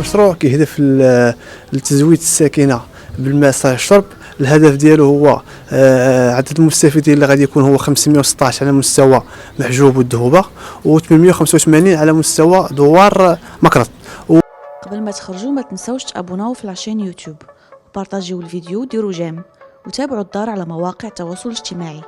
المشروع كيهدف لتزويد الساكنه بالماء صالح الشرب. الهدف ديالو هو عدد المستفيدين اللي غادي يكون هو 516 على مستوى محجوب والدهوبه، و885 على مستوى دوار مكرط. قبل ما تخرجوا ما تنسوش تابوناو في العشان يوتيوب وبارطاجيو الفيديو وديروا جيم وتابعوا الدار على مواقع التواصل الاجتماعي.